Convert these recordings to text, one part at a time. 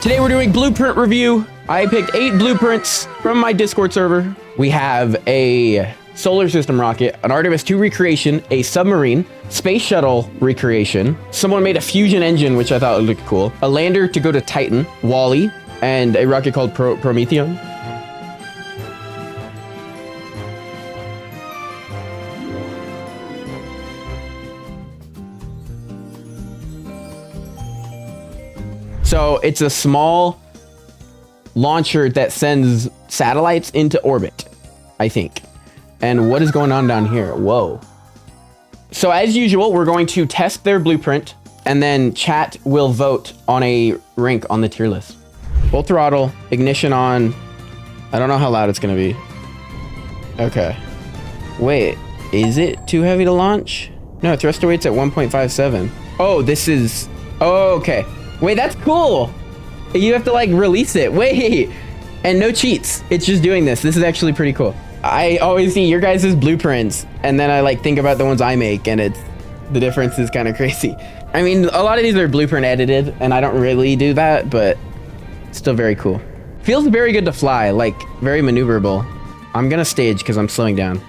Today we're doing blueprint review. I picked 8 blueprints from my Discord server. We have a solar system rocket, an Artemis II recreation, a submarine, space shuttle recreation. Someone made a fusion engine, which I thought looked cool. A lander to go to Titan, Wally, and a rocket called Prometheon. So it's a small launcher that sends satellites into orbit, I think. And what is going on down here? Whoa. So as usual, we're going to test their blueprint and then chat will vote on a rank on the tier list. Full throttle, ignition on. I don't know how loud it's gonna be. Okay. Wait, is it too heavy to launch? No, thruster weight's at 1.57. Oh, this is, oh, okay. Wait, that's cool. You have to like release it. Wait, and no cheats. It's just doing this. This is actually pretty cool. I always see your guys' blueprints and then I like think about the ones I make and the difference is kind of crazy. I mean, a lot of these are blueprint edited and I don't really do that, but still very cool. Feels very good to fly, like very maneuverable. I'm gonna stage because I'm slowing down.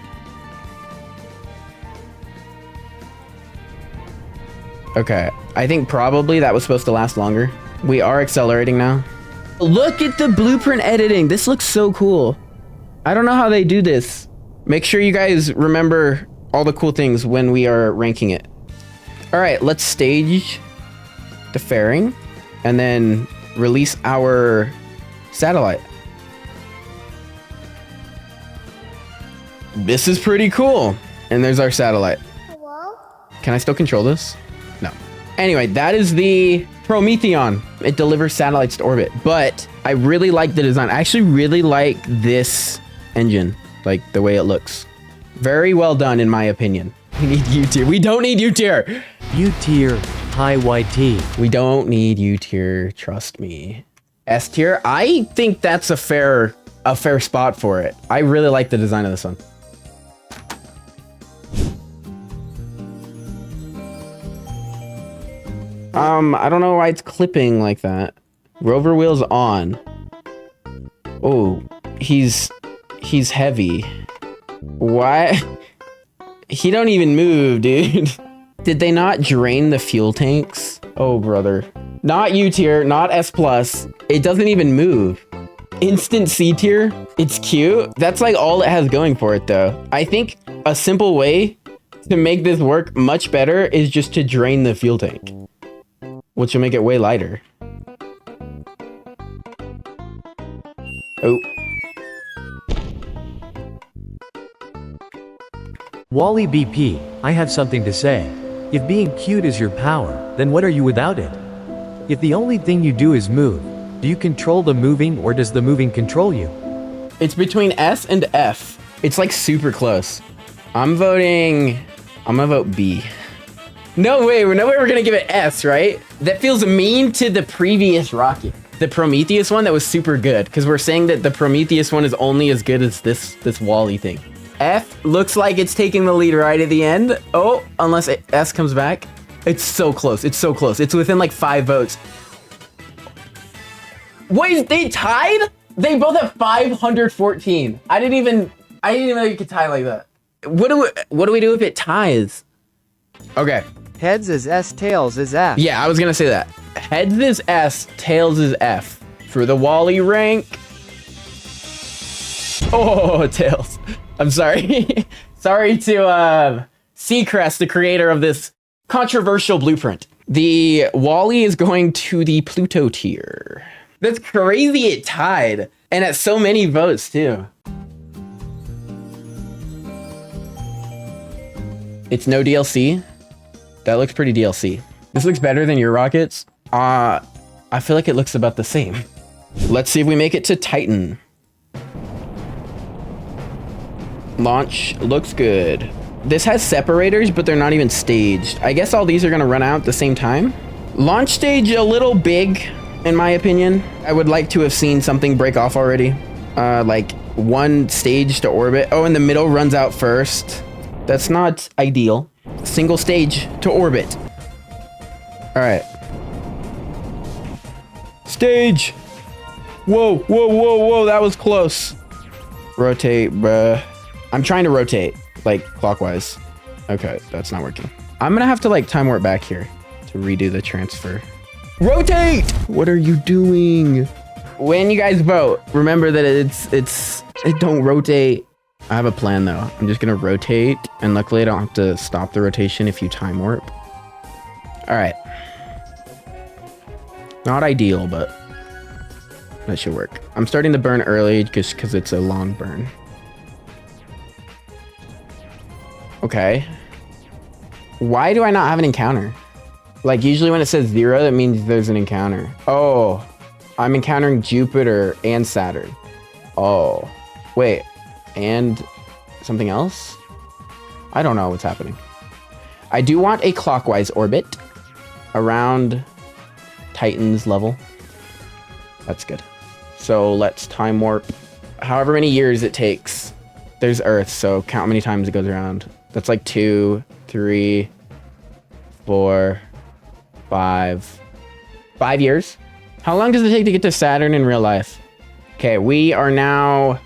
Okay, I think probably that was supposed to last longer. We are accelerating now. Look at the blueprint editing. This looks so cool. I don't know how they do this. Make sure you guys remember all the cool things when we are ranking it. All right, let's stage the fairing and then release our satellite. This is pretty cool. And there's our satellite. Hello? Can I still control this? No. Anyway, that is the Prometheon. It delivers satellites to orbit, but I really like the design. I actually really like this engine, like the way it looks. Very well done, in my opinion. We need U tier. We don't need U tier. U tier, high YT. We don't need U tier. Trust me. S tier. I think that's a fair spot for it. I really like the design of this one. I don't know why it's clipping like that. Rover wheels on. Oh, he's heavy. Why? He don't even move, dude. Did they not drain the fuel tanks? Oh, brother. Not U tier, not S+. It doesn't even move. Instant C tier. It's cute. That's like all it has going for it, though. I think a simple way to make this work much better is just to drain the fuel tank, which will make it way lighter. Oh. Wally BP, I have something to say. If being cute is your power, then what are you without it? If the only thing you do is move, do you control the moving or does the moving control you? It's between S and F. It's like super close. I'm gonna vote B. No way, we're gonna give it S, right? That feels mean to the previous rocket. The Prometheus one that was super good, because we're saying that the Prometheus one is only as good as this Wally thing. F looks like it's taking the lead right at the end. Oh, unless S comes back. It's so close, it's so close. It's within like 5 votes. Wait, they tied? They both have 514. I didn't even know you could tie like that. What do we do if it ties? Okay. Heads is S, tails is F. Yeah, I was gonna say that. Heads is S, tails is F. For the Wally rank. Oh, tails. I'm sorry. Sorry to Seacrest, the creator of this controversial blueprint. The Wally is going to the Pluto tier. That's crazy it tied. And at so many votes too. It's no DLC. That looks pretty DLC. This looks better than your rockets. I feel like it looks about the same. Let's see if we make it to Titan. Launch looks good. This has separators, but they're not even staged. I guess all these are gonna run out at the same time. Launch stage a little big, in my opinion. I would like to have seen something break off already. Like one stage to orbit. Oh, and the middle runs out first. That's not ideal. Single stage to orbit. All right. Stage. Whoa, whoa, whoa, whoa. That was close. Rotate, bruh. I'm trying to rotate, like, clockwise. Okay, that's not working. I'm gonna have to, like, time warp back here to redo the transfer. Rotate! What are you doing? When you guys vote, remember that it don't rotate. I have a plan, though. I'm just gonna rotate, and luckily I don't have to stop the rotation if you time warp. All right. Not ideal, but that should work. I'm starting to burn early just because it's a long burn. Okay. Why do I not have an encounter? Like, usually when it says 0, that means there's an encounter. Oh, I'm encountering Jupiter and Saturn. Oh, wait, and something else? I don't know what's happening. I do want a clockwise orbit around Titan's level. That's good. So let's time warp however many years it takes. There's Earth, so count how many times it goes around. That's like 2, 3, 4, 5. 5 years. How long does it take to get to Saturn in real life? Okay, we are now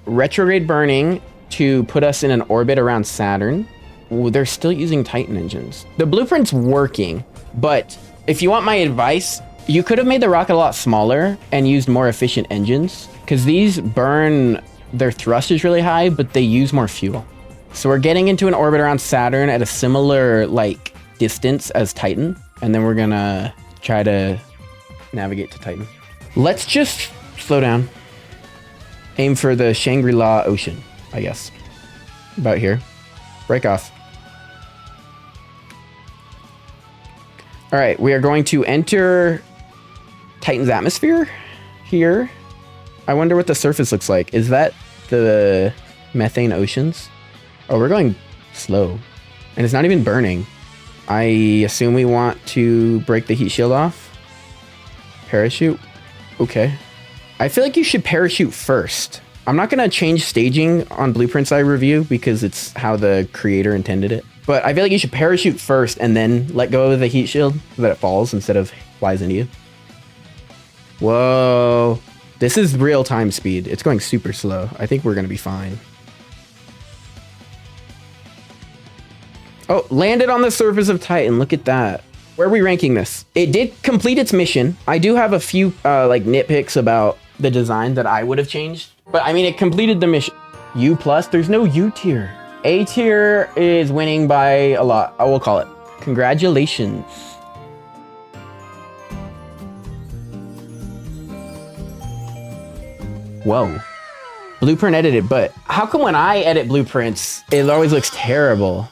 retrograde burning to put us in an orbit around Saturn. Ooh, they're still using Titan engines. The blueprint's working, but if you want my advice, you could have made the rocket a lot smaller and used more efficient engines, because these burn, their thrust is really high, but they use more fuel. So we're getting into an orbit around Saturn at a similar like distance as Titan, and then we're gonna try to navigate to Titan. Let's just slow down. Aim for the Shangri-La Ocean, I guess. About here. Break off. All right, we are going to enter Titan's atmosphere here. I wonder what the surface looks like. Is that the methane oceans? Oh, we're going slow. And it's not even burning. I assume we want to break the heat shield off. Parachute. Okay. I feel like you should parachute first. I'm not going to change staging on blueprints I review because it's how the creator intended it. But I feel like you should parachute first and then let go of the heat shield so that it falls instead of flies into you. Whoa. This is real time speed. It's going super slow. I think we're going to be fine. Oh, landed on the surface of Titan. Look at that. Where are we ranking this? It did complete its mission. I do have a few like nitpicks about the design that I would have changed. But I mean, it completed the mission. U+, there's no U tier. A tier is winning by a lot. I will call it. Congratulations. Whoa. Blueprint edited, but how come when I edit blueprints, it always looks terrible?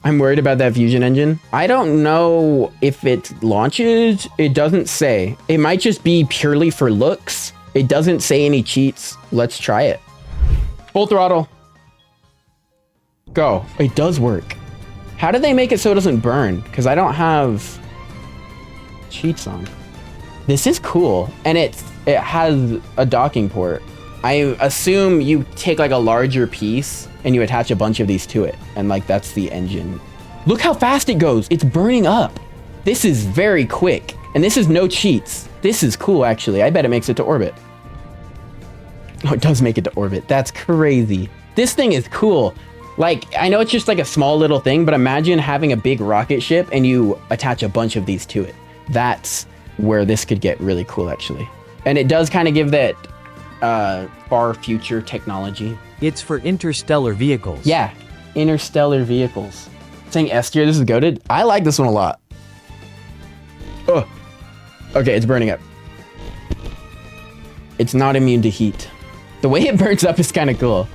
I'm worried about that fusion engine. I don't know if it launches. It doesn't say. It might just be purely for looks. It doesn't say any cheats. Let's try it. Full throttle. Go. It does work. How did they make it so it doesn't burn? Because I don't have cheats on. This is cool. And it has a docking port. I assume you take like a larger piece and you attach a bunch of these to it. And like, that's the engine. Look how fast it goes. It's burning up. This is very quick. And this is no cheats. This is cool, actually. I bet it makes it to orbit. Oh, it does make it to orbit. That's crazy. This thing is cool. Like, I know it's just like a small little thing, but imagine having a big rocket ship and you attach a bunch of these to it. That's where this could get really cool, actually. And it does kind of give that far future technology. It's for interstellar vehicles. Yeah, interstellar vehicles. Saying S tier, this is goated. I like this one a lot. Oh, okay, it's burning up. It's not immune to heat. The way it burns up is kind of cool.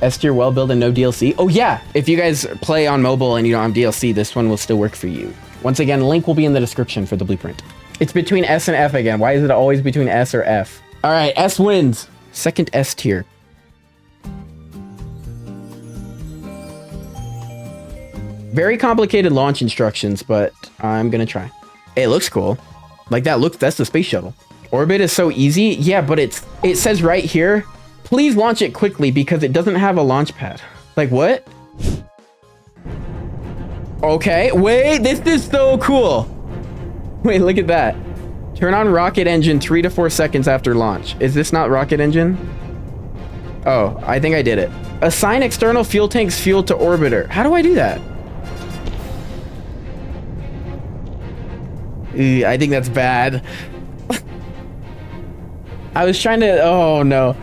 S tier, well built and no DLC. Oh yeah, if you guys play on mobile and you don't have DLC, this one will still work for you. Once again, link will be in the description for the blueprint. It's between S and F again. Why is it always between S or F? All right, S wins. Second S tier. Very complicated launch instructions, but I'm gonna try. It looks cool. Like that's the space shuttle. Orbit is so easy. Yeah, but it says right here, please launch it quickly because it doesn't have a launch pad. Like what? Okay, wait, this is so cool. Wait, look at that. Turn on rocket engine 3 to 4 seconds after launch. Is this not rocket engine? Oh, I think I did it. Assign external fuel tanks fuel to orbiter. How do I do that? I think that's bad. I was trying to, oh no.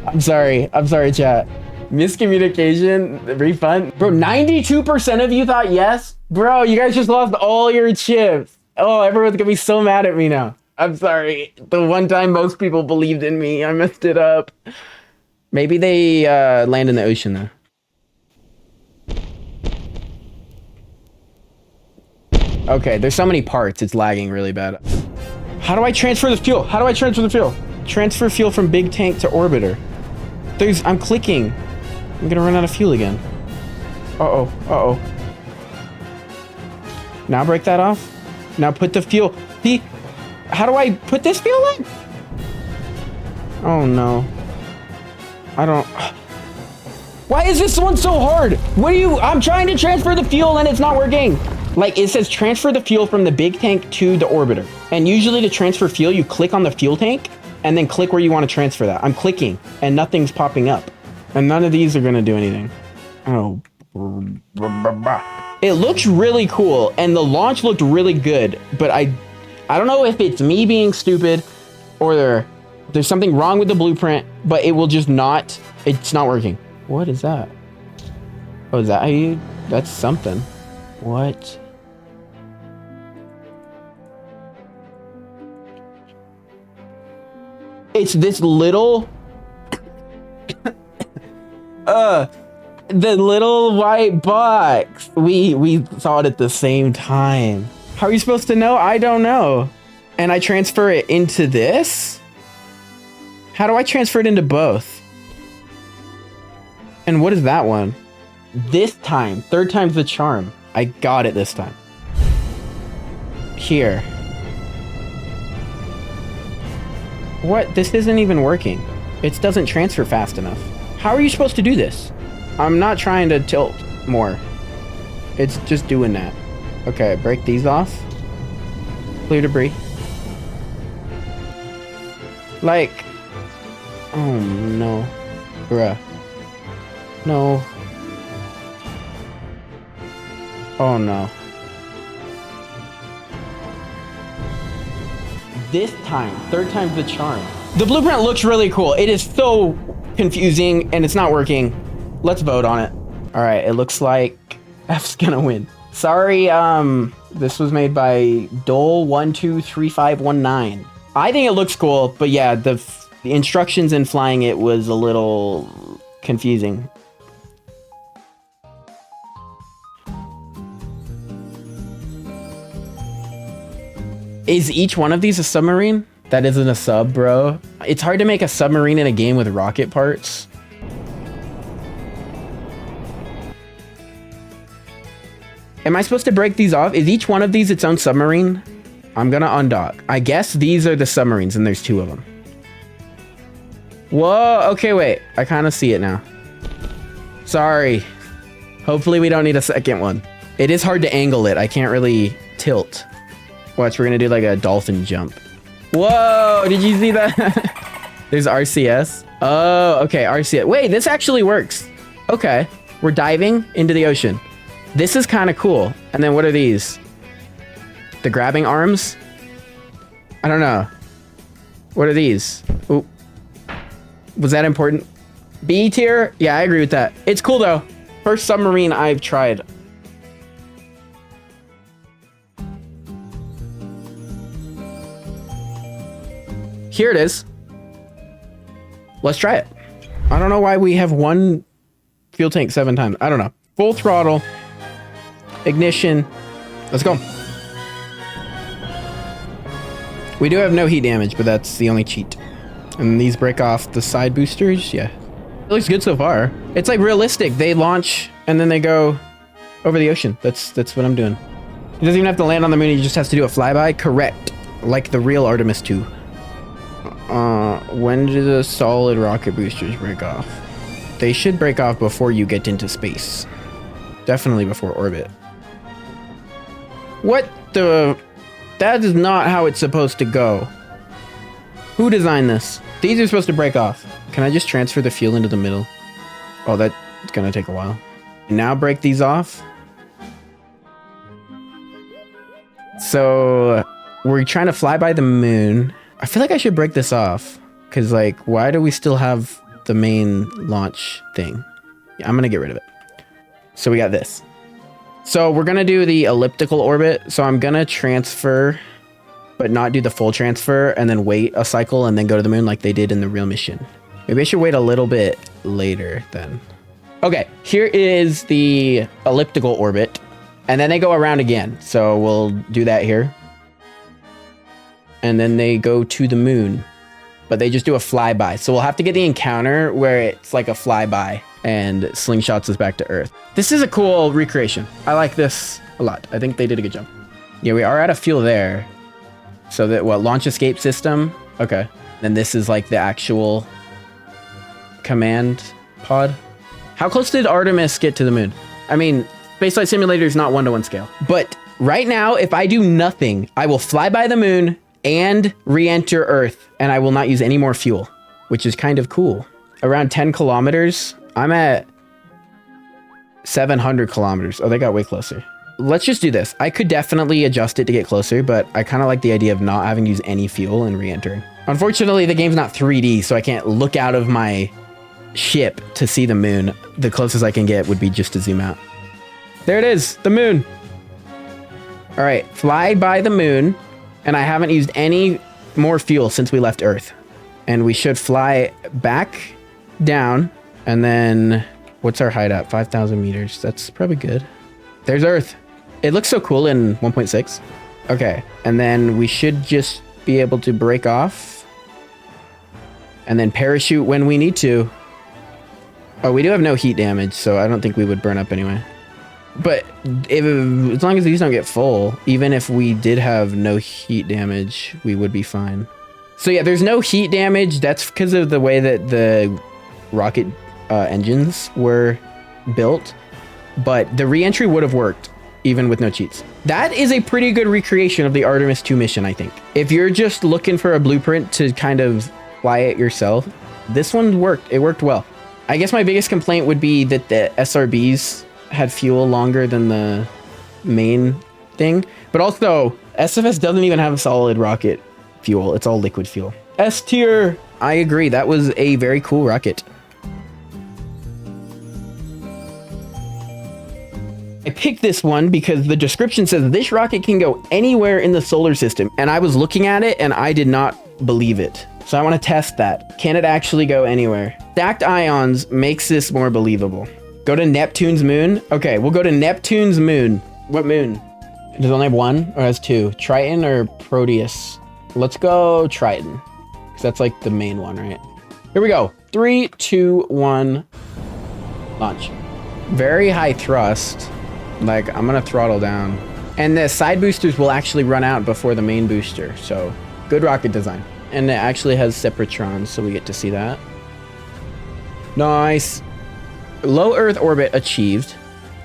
I'm sorry, chat. Miscommunication, refund. Bro, 92% of you thought yes? Bro, you guys just lost all your chips. Oh, everyone's gonna be so mad at me now. I'm sorry. The one time most people believed in me, I messed it up. Maybe they land in the ocean though. Okay, there's so many parts, it's lagging really bad. How do I transfer the fuel? How do I transfer the fuel? Transfer fuel from big tank to orbiter. I'm clicking. I'm gonna run out of fuel again. Uh-oh, uh-oh. Now break that off. Now put the fuel. How do I put this fuel in? Oh no. I don't. Why is this one so hard? I'm trying to transfer the fuel and it's not working. Like it says transfer the fuel from the big tank to the orbiter. And usually to transfer fuel, you click on the fuel tank and then click where you want to transfer that. I'm clicking and nothing's popping up. And none of these are gonna do anything. Oh. It looks really cool and the launch looked really good, but I don't know if it's me being stupid or there's something wrong with the blueprint, but it will just not, it's not working. What is that? Oh, is that how you, that's something. What? It's this little, the little white box. We saw it at the same time. How are you supposed to know? I don't know. And I transfer it into this? How do I transfer it into both? And what is that one? This time, third time's the charm. I got it this time. Here. What? This isn't even working. It doesn't transfer fast enough. How are you supposed to do this? I'm not trying to tilt more. It's just doing that. Okay, break these off. Clear debris. Like, oh no. Bruh. No. Oh no. This time, third time's the charm. The blueprint looks really cool. It is so confusing and it's not working. Let's vote on it. All right, it looks like F's gonna win. Sorry, this was made by Dole123519. I think it looks cool, but yeah, the instructions in flying it was a little confusing. Is each one of these a submarine? That isn't a sub, bro. It's hard to make a submarine in a game with rocket parts. Am I supposed to break these off? Is each one of these its own submarine? I'm gonna undock. I guess these are the submarines and there's two of them. Whoa, okay, wait. I kind of see it now. Sorry. Hopefully we don't need a second one. It is hard to angle it. I can't really tilt. Watch, we're gonna do like a dolphin jump. Whoa, did you see that? There's RCS. Oh, okay, RCS. Wait, this actually works. Okay, we're diving into the ocean. This is kind of cool. And then what are these? The grabbing arms? I don't know. What are these? Ooh. Was that important? B tier? Yeah, I agree with that. It's cool though. First submarine I've tried. Here it is. Let's try it. I don't know why we have one fuel tank 7 times. I don't know. Full throttle. Ignition. Let's go. We do have no heat damage, but that's the only cheat. And these break off the side boosters. Yeah. It looks good so far. It's like realistic. They launch and then they go over the ocean. That's what I'm doing. He doesn't even have to land on the moon. He just has to do a flyby. Correct. Like the real Artemis 2. When do the solid rocket boosters break off? They should break off before you get into space. Definitely before orbit. What the... That is not how it's supposed to go. Who designed this? These are supposed to break off. Can I just transfer the fuel into the middle? Oh, that's gonna take a while. Now break these off. So we're trying to fly by the moon. I feel like I should break this off because like, why do we still have the main launch thing? Yeah, I'm gonna get rid of it. So we got this. So we're gonna do the elliptical orbit. So I'm gonna transfer, but not do the full transfer and then wait a cycle and then go to the moon like they did in the real mission. Maybe I should wait a little bit later then. Okay, here is the elliptical orbit. And then they go around again. So we'll do that here. And then they go to the moon. But they just do a flyby. So we'll have to get the encounter where it's like a flyby and slingshots us back to Earth. This is a cool recreation. I like this a lot. I think they did a good job. Yeah, we are out of fuel there. So that what, launch escape system? Okay. Then this is like the actual command pod. How close did Artemis get to the moon? I mean, Spaceflight Simulator is not 1-to-1 scale. But right now, if I do nothing, I will fly by the moon and re-enter Earth, and I will not use any more fuel, which is kind of cool. Around 10 kilometers, I'm at 700 kilometers. Oh, they got way closer. Let's just do this. I could definitely adjust it to get closer, but I kind of like the idea of not having to use any fuel and re-entering. Unfortunately, the game's not 3D, so I can't look out of my ship to see the moon. The closest I can get would be just to zoom out. There it is, the moon. All right, fly by the moon, and I haven't used any more fuel since we left Earth. And we should fly back down, and then what's our height at? 5,000 meters. That's probably good. There's Earth. It looks so cool in 1.6. Okay, and then we should just be able to break off and then parachute when we need to. Oh, we do have no heat damage, so I don't think we would burn up anyway. But as long as these don't get full, even if we did have no heat damage, we would be fine. So yeah, there's no heat damage. That's because of the way that the rocket engines were built. But the re-entry would have worked even with no cheats. That is a pretty good recreation of the Artemis 2 mission, I think. If you're just looking for a blueprint to kind of fly it yourself, this one worked. It worked well. I guess my biggest complaint would be that the SRBs had fuel longer than the main thing. But also, SFS doesn't even have a solid rocket fuel. It's all liquid fuel. S tier. I agree. That was a very cool rocket. I picked this one because the description says this rocket can go anywhere in the solar system. And I was looking at it and I did not believe it. So I want to test that. Can it actually go anywhere? Stacked ions makes this more believable. Go to Neptune's moon. Okay, we'll go to Neptune's moon. What moon? Does it only have one or has two? Triton or Proteus? Let's go Triton, because that's like the main one, right? Here we go. 3, 2, 1, launch. Very high thrust. Like, I'm gonna throttle down. And the side boosters will actually run out before the main booster. So good rocket design. And it actually has separatrons, so we get to see that. Nice. Low Earth orbit achieved.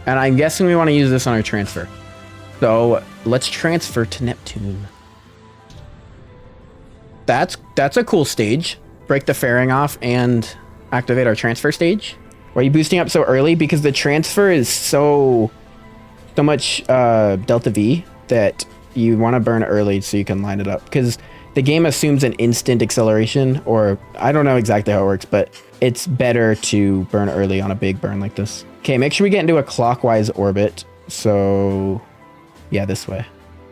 And I'm guessing we want to use this on our transfer. So let's transfer to Neptune. That's a cool stage. Break the fairing off and activate our transfer stage. Why are you boosting up so early? Because the transfer is so much delta V that you want to burn early so you can line it up. Because the game assumes an instant acceleration, or I don't know exactly how it works, but it's better to burn early on a big burn like this. Okay, make sure we get into a clockwise orbit. So yeah, this way.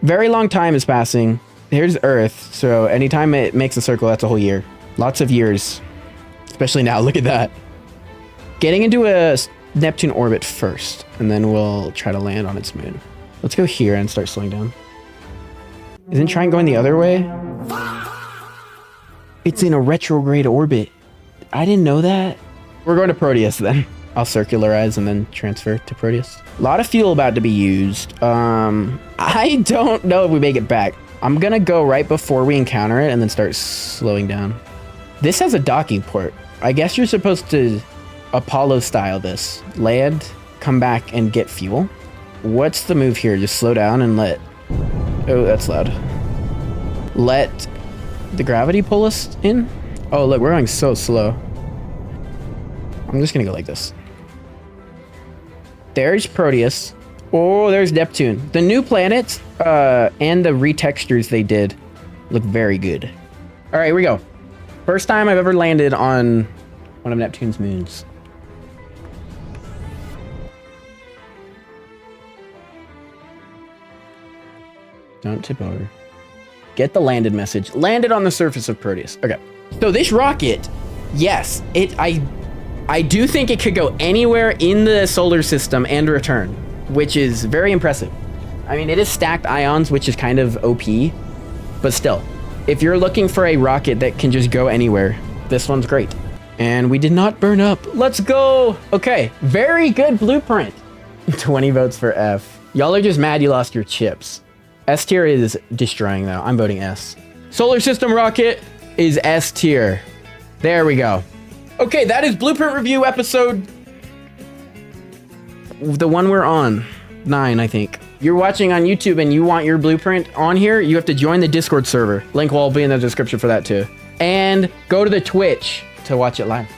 Very long time is passing. Here's Earth. So anytime it makes a circle, that's a whole year. Lots of years, especially now. Look at that. Getting into a Neptune orbit first, and then we'll try to land on its moon. Let's go here and start slowing down. Isn't Triton going the other way? It's in a retrograde orbit. I didn't know that. We're going to Proteus then. I'll circularize and then transfer to Proteus. A lot of fuel about to be used. I don't know if we make it back. I'm gonna go right before we encounter it and then start slowing down. This has a docking port. I guess you're supposed to Apollo style this. Land, come back and get fuel. What's the move here? Just slow down and let... Oh, that's loud. let the gravity pull us in. Oh, look, we're going so slow. I'm just gonna go like this. There's Proteus. Oh, there's Neptune. The new planets and the retextures they did look very good. All right, here we go. First time I've ever landed on one of Neptune's moons. Don't tip over. Get the landed message. Landed on the surface of Proteus. Okay. So this rocket, yes, I do think it could go anywhere in the solar system and return, which is very impressive. I mean, it is stacked ions, which is kind of OP, but still, if you're looking for a rocket that can just go anywhere, this one's great. And we did not burn up. Let's go. Okay, very good blueprint. 20 votes for F. Y'all are just mad you lost your chips. S tier is destroying though. I'm voting S. Solar system rocket is S tier. There we go. Okay, that is blueprint review episode, the one we're on, 9, I think. You're watching on YouTube and you want your blueprint on here, you have to join the Discord server. Link will be in the description for that too. And go to the Twitch to watch it live.